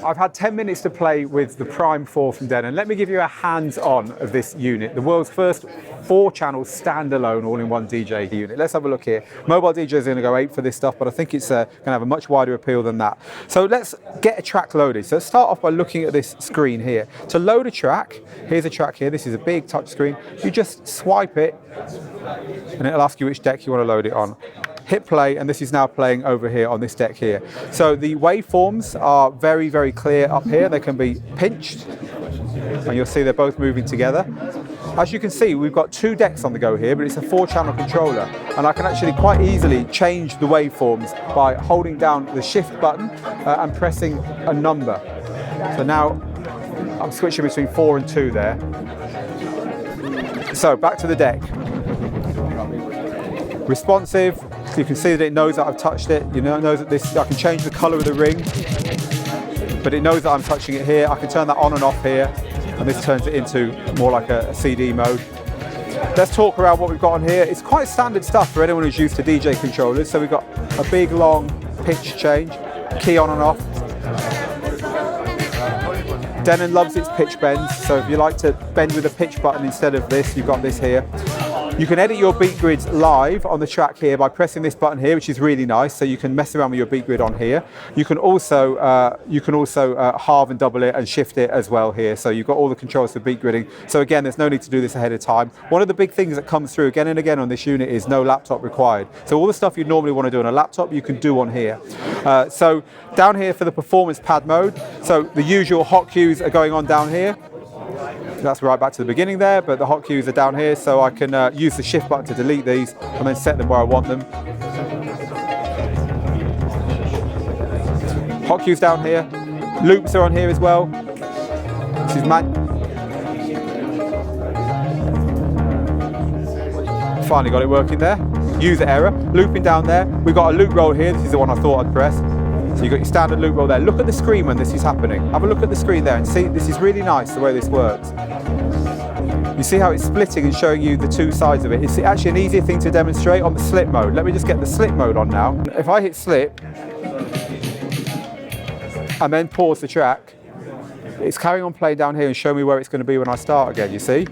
I've had 10 minutes to play with the Prime 4 from Denon. Let me give you a hands-on of this unit, the world's first 4-channel standalone all-in-one DJ unit. Let's have a look here. Mobile DJ is going to go 8 for this stuff, but I think it's going to have a much wider appeal than that. So let's get a track loaded. So let's start off by looking at this screen here. To load a track, here's a track here. This is a big touch screen. You just swipe it, and it'll ask you which deck you want to load it on. Hit play, and this is now playing over here on this deck here. So the waveforms are very, very clear up here. They can be pinched, and you'll see they're both moving together. As you can see, we've got 2 decks on the go here, but it's a 4-channel controller, and I can actually quite easily change the waveforms by holding down the shift button and pressing a number. So now I'm switching between 4 and 2 there. So back to the deck. Responsive. You can see that it knows that I've touched it. You know, it knows that this, I can change the color of the ring, but it knows that I'm touching it here. I can turn that on and off here, and this turns it into more like a CD mode. Let's talk around what we've got on here. It's quite standard stuff for anyone who's used to DJ controllers. So we've got a big long pitch change, key on and off. Denon loves its pitch bends, so if you like to bend with a pitch button instead of this, you've got this here. You can edit your beat grids live on the track here by pressing this button here, which is really nice. So you can mess around with your beat grid on here. You can also halve and double it and shift it as well here. So you've got all the controls for beat gridding. So again, there's no need to do this ahead of time. One of the big things that comes through again and again on this unit is no laptop required. So all the stuff you'd normally want to do on a laptop, you can do on here. So down here for the performance pad mode, so the usual hot cues are going on down here. That's right back to the beginning there, but the hot cues are down here, so I can use the shift button to delete these and then set them where I want them. Hot cues down here. Loops are on here as well. This is finally got it working there. User error. Looping down there. We've got a loop roll here. This is the one I thought I'd press. So you've got your standard loop roll there. Look at the screen when this is happening. Have a look at the screen there and see, this is really nice the way this works. You see how it's splitting and showing you the 2 sides of it. It's actually an easier thing to demonstrate on the slip mode. Let me just get the slip mode on now. If I hit slip and then pause the track, it's carrying on playing down here and showing me where it's going to be when I start again, you see?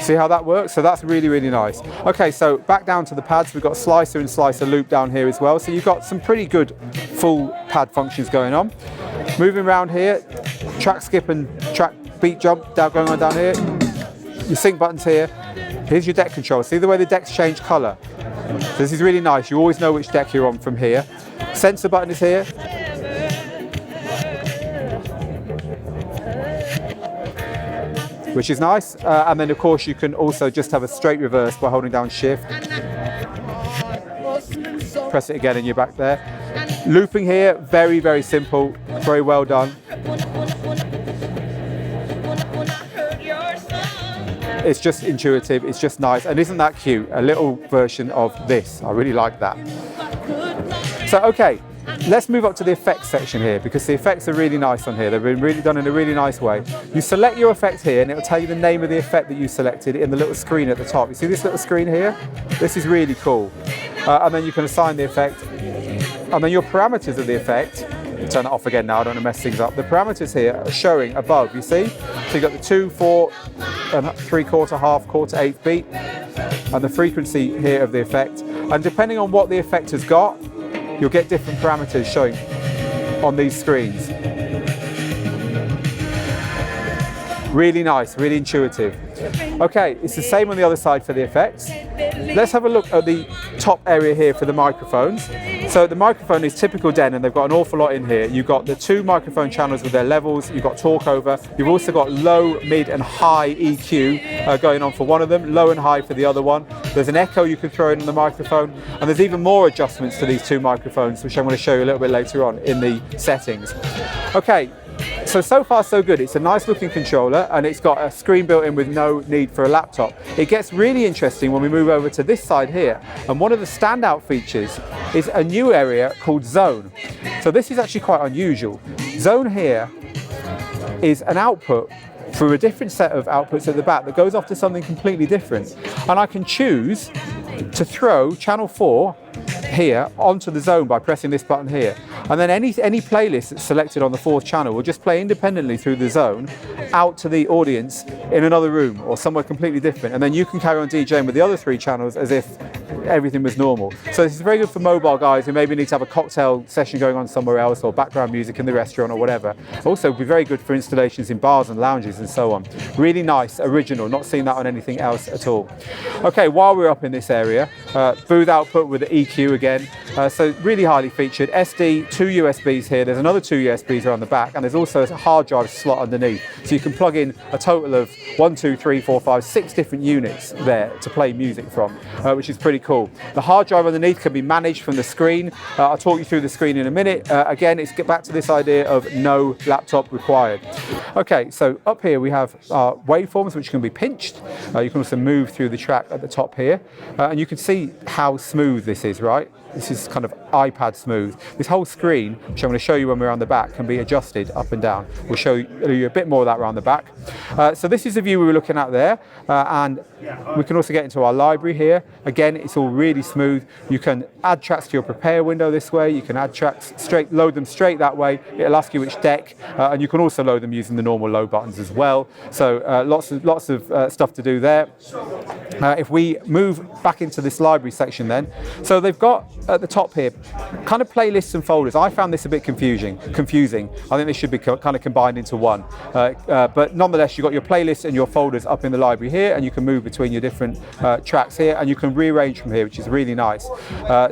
See how that works? So that's really, really nice. Okay, so back down to the pads, we've got slicer and slicer loop down here as well. So you've got some pretty good full pad functions going on. Moving around here, track skip and track beat jump going on down here. Your sync buttons here. Here's your deck control. See the way the decks change color? So this is really nice. You always know which deck you're on from here. Sensor button is here. Which is nice, and then of course you can also just have a straight reverse by holding down shift. Press it again and you're back there. Looping here, very, very simple, very well done. It's just intuitive, it's just nice, and isn't that cute? A little version of this, I really like that. So okay, let's move up to the effects section here, because the effects are really nice on here. They've been really done in a really nice way. You select your effect here and it will tell you the name of the effect that you selected in the little screen at the top. You see this little screen here? This is really cool. And then you can assign the effect. And then your parameters of the effect, turn it off again now, I don't want to mess things up. The parameters here are showing above, you see? So you've got the 2, 4, and 3/4, half, quarter, eighth beat, and the frequency here of the effect. And depending on what the effect has got, you'll get different parameters showing on these screens. Really nice, really intuitive. Okay, it's the same on the other side for the effects. Let's have a look at the top area here for the microphones. So the microphone is typical Denon. They've got an awful lot in here. You've got the 2 microphone channels with their levels. You've got talk over. You've also got low, mid and high EQ going on for one of them, low and high for the other one. There's an echo you can throw in on the microphone, and there's even more adjustments to these 2 microphones, which I'm going to show you a little bit later on in the settings. Okay. So far so good. It's a nice looking controller and it's got a screen built in with no need for a laptop. It gets really interesting when we move over to this side here, and one of the standout features is a new area called Zone. So this is actually quite unusual. Zone here is an output through a different set of outputs at the back that goes off to something completely different, and I can choose to throw channel 4 here onto the zone by pressing this button here, and then any playlist that's selected on the 4th channel will just play independently through the zone out to the audience in another room or somewhere completely different, and then you can carry on DJing with the other 3 channels as if everything was normal. So this is very good for mobile guys who maybe need to have a cocktail session going on somewhere else, or background music in the restaurant or whatever. Also be very good for installations in bars and lounges and so on. Really nice, original, not seen that on anything else at all. Okay, while we're up in this area, booth output with the EQ again, so really highly featured. SD, 2 USBs here, there's another 2 USBs around the back, and there's also a hard drive slot underneath, so you can plug in a total of 1, 2, 3, 4, 5, 6 different units there to play music from, which is pretty cool. The hard drive underneath can be managed from the screen. I'll talk you through the screen in a minute. Again, it's get back to this idea of no laptop required. Okay, so up here we have waveforms which can be pinched. You can also move through the track at the top here, and you can see how smooth this is, right? This is kind of iPad smooth. This whole screen, which I'm going to show you when we're on the back, can be adjusted up and down. We'll show you a bit more of that around the back. So this is the view we were looking at there, and we can also get into our library here. Again, it's all really smooth. You can add tracks to your prepare window this way. You can add tracks straight, load them straight that way. It'll ask you which deck, and you can also load them using the normal load buttons as well. So lots of stuff to do there. If we move back into this library section then, so they've got at the top here kind of playlists and folders. I found this a bit confusing. I think they should be kind of combined into one, but nonetheless you've got your playlists and your folders up in the library here, and you can move between your different tracks here, and you can rearrange from here, which is really nice.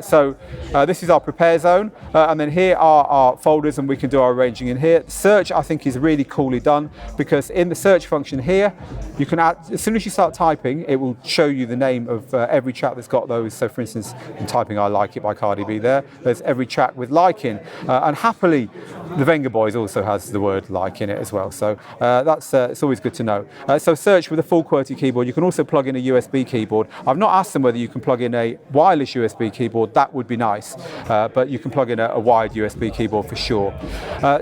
So this is our prepare zone, and then here are our folders, and we can do our arranging in here. Search, I think, is really coolly done, because in the search function here you can add, as soon as you start typing, it will show you the name of every track that's got those. So for instance, I'm typing I Like It by Cardi B there, there's every track with like in, and happily the Venga Boys also has the word like in it as well, so that's it's always good to know. So search with a full QWERTY keyboard. You can also plug in a USB keyboard. I've not asked them whether you can plug in a wireless USB keyboard. That would be nice, but you can plug in a wired USB keyboard for sure.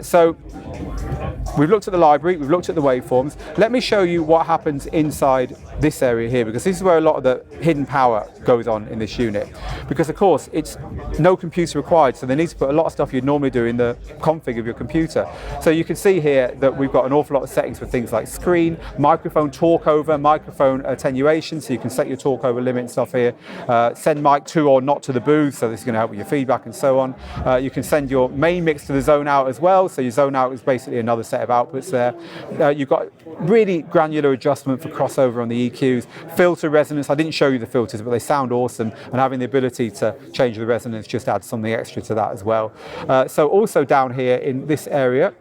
So we've looked at the library, we've looked at the waveforms. Let me show you what happens inside this area here, because this is where a lot of the hidden power goes on in this unit. Because of course it's no computer required, so they need to put a lot of stuff you'd normally do in the config of your computer. So you can see here that we've got an awful lot of settings for things like screen, microphone talk over, microphone attenuation, so you can set your talk over limit and stuff here, send mic to or not to the booth, so this is going to help with your feedback and so on. You can send your main mix to the zone out as well, so your zone out is basically another set of outputs there. You've got really granular adjustment for crossover on the EQs, filter resonance. I didn't show you the filters, but they sound awesome, and having the ability to change the resonance just adds something extra to that as well. So also down here in this area,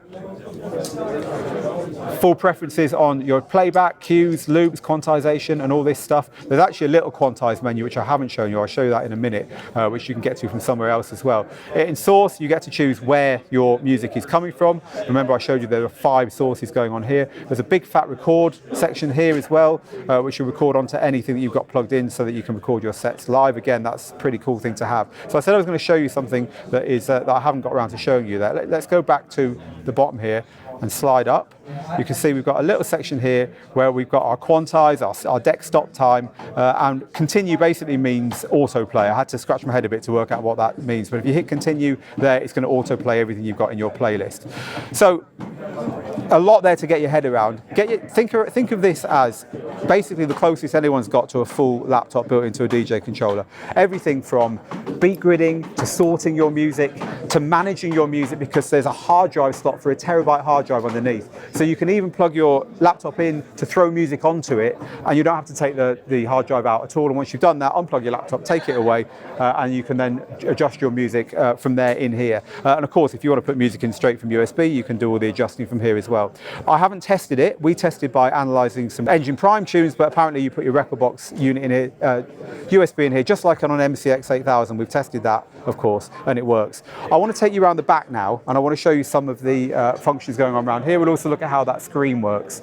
full preferences on your playback, cues, loops, quantization, and all this stuff. There's actually a little quantized menu which I haven't shown you. I'll show you that in a minute, which you can get to from somewhere else as well. In source, you get to choose where your music is coming from. Remember, I showed you there are 5 sources going on here. There's a big fat record section here as well, which will record onto anything that you've got plugged in, so that you can record your sets live. Again, that's a pretty cool thing to have. So I said I was going to show you something that is that I haven't got around to showing you there. Let's go back to the bottom here and slide up. You can see we've got a little section here where we've got our quantize, our deck stop time, and continue basically means autoplay. I had to scratch my head a bit to work out what that means, but if you hit continue there, it's going to autoplay everything you've got in your playlist. So a lot there to get your head around. Think of this as basically the closest anyone's got to a full laptop built into a DJ controller. Everything from beat gridding to sorting your music to managing your music, because there's a hard drive slot for a terabyte hard drive underneath. So you can even plug your laptop in to throw music onto it, and you don't have to take the hard drive out at all. And once you've done that, unplug your laptop, take it away, and you can then adjust your music from there in here. And of course, if you want to put music in straight from USB, you can do all the adjusting from here as well. I haven't tested it. We tested by analysing some Engine Prime tunes, but apparently you put your record box unit in here, USB in here, just like on an MCX 8000. We've tested that, of course, and it works. I want to take you around the back now, and I want to show you some of the functions going on around here. We'll also look at how that screen works.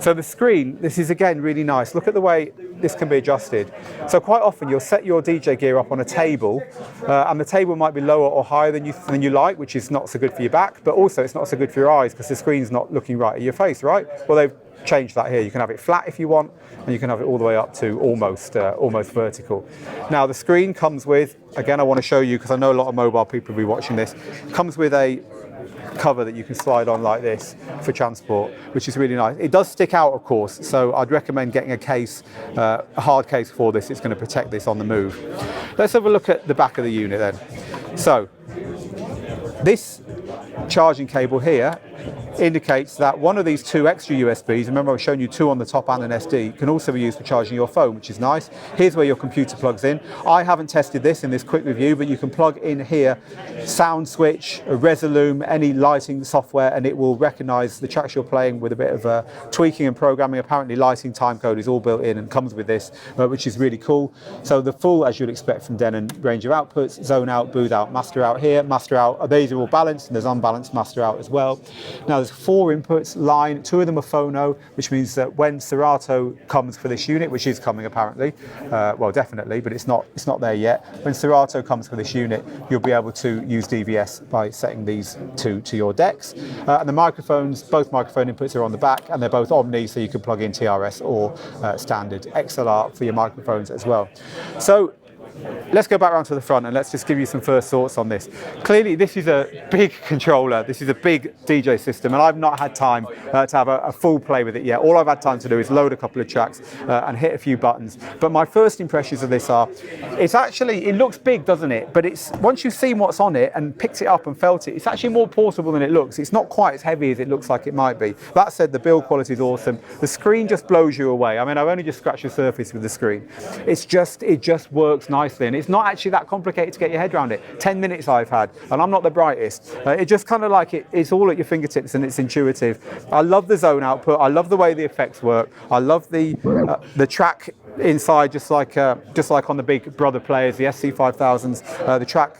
So the screen, this is again really nice. Look at the way this can be adjusted. So quite often you'll set your DJ gear up on a table, and the table might be lower or higher than you like, which is not so good for your back, but also it's not so good for your eyes because the screen's not looking right at your face, right? Well, they've change that here. You can have it flat if you want, and you can have it all the way up to almost vertical. Now the screen comes with, again, I want to show you because I know a lot of mobile people will be watching this, comes with a cover that you can slide on like this for transport, which is really nice. It does stick out, of course, so I'd recommend getting a case, a hard case for this. It's going to protect this on the move. Let's have a look at the back of the unit then. So this charging cable here indicates that one of these two extra USBs, remember I've shown you two on the top and an SD, can also be used for charging your phone, which is nice. Here's where your computer plugs in. I haven't tested this in this quick review, but you can plug in here sound switch, a Resolume, any lighting software, and it will recognize the tracks you're playing with a bit of tweaking and programming. Apparently lighting timecode is all built in and comes with this, which is really cool. So the full, as you'd expect from Denon, range of outputs, zone out, booth out, master out here, master out. These are all balanced, and there's unbalanced master out as well. Now there's 4 inputs, line, 2 of them are phono, which means that when Serato comes for this unit, which is coming apparently, well definitely, but it's not there yet. When Serato comes for this unit, you'll be able to use DVS by setting these to your decks. And the microphones, both microphone inputs are on the back, and they're both Omni, so you can plug in TRS or standard XLR for your microphones as well. So let's go back around to the front and let's just give you some first thoughts on this. Clearly this is a big controller, this is a big DJ system, and I've not had time to have a full play with it yet. All I've had time to do is load a couple of tracks and hit a few buttons. But my first impressions of this are, it looks big, doesn't it? But it's, once you've seen what's on it and picked it up and felt it, it's actually more portable than it looks. It's not quite as heavy as it looks like it might be. That said, the build quality is awesome. The screen just blows you away. I mean, I've only just scratched the surface with the screen. It just works nicely, and it's not actually that complicated to get your head around it. 10 minutes I've had, and I'm not the brightest. It just kind of like it's all at your fingertips and it's intuitive. I love the zone output. I love the way the effects work. I love the track inside, just like on the big brother players, the SC5000s, the track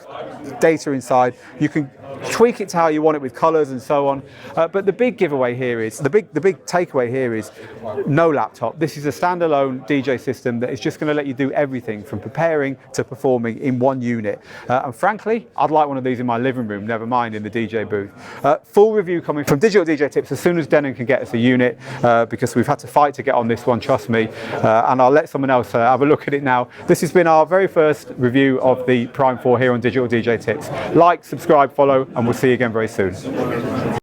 data inside. You can tweak it to how you want it with colors and so on. But the big giveaway here is, the big takeaway here is no laptop. This is a standalone DJ system that is just going to let you do everything from preparing to performing in one unit. And frankly, I'd like one of these in my living room, never mind in the DJ booth. Full review coming from Digital DJ Tips as soon as Denon can get us a unit, because we've had to fight to get on this one, trust me. And I'll let someone else have a look at it now. This has been our very first review of the Prime 4 here on Digital DJ Tips. Like, subscribe, follow, and we'll see you again very soon.